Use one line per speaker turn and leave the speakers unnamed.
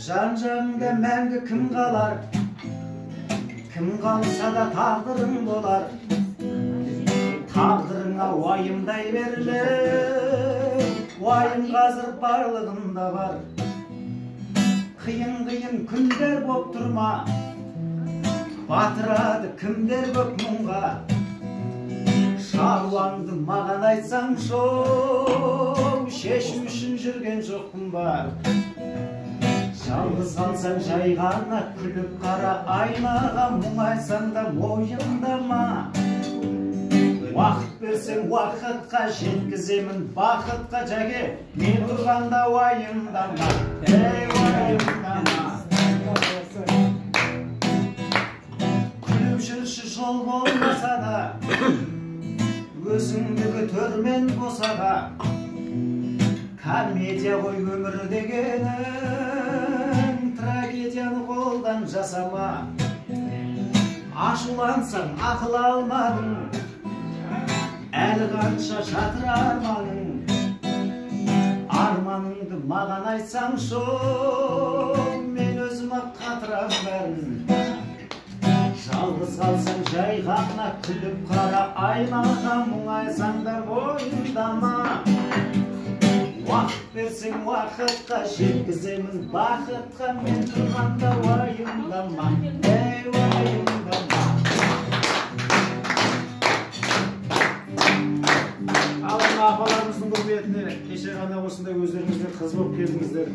Жан жағыңда мәңгі кім қалар, кім қалса да тағдырың болар. Тағдырыңа уайымдай беріле, уайым қазір барлығында бар. Қиын-қиын күндер боп тұрма, батырады кімдер көп мұңға. Шаруаңды маған айтсаң шоу, шешім үшін жүрген жоқпын ба. Жалғыз қалсаң жай ғана күліп қара айнаға, мұңайсаң да мойындама. Уақыт берсең уақытқа жеткіземін бақытқа жәге, мен тұрғанда уайымдама, ей уайымдама. Күліп жүрші жол болмаса да, өзіңдігі төрмен босаға. Комедия ғой өмір дегенің, трагедияны қолдан жасама. Ашулансаң ақыл алмадың, әлі қанша жатыр арманың. Арманыңды маған айтсаң шоу, мен өзім-ақ қатырам бәрін. Жалғыз қалсаң жай ғана күліп қара айнаға, мұңайсаң да мойындама. Уақыт берсең уақытқа жеткіземін бақытқа, мен тұрғанда уайымдама, ей уайымдама. Алла апаларымыздың құрметіне кеше ғана осындай өздеріңізге қыз болып келдіңіздер.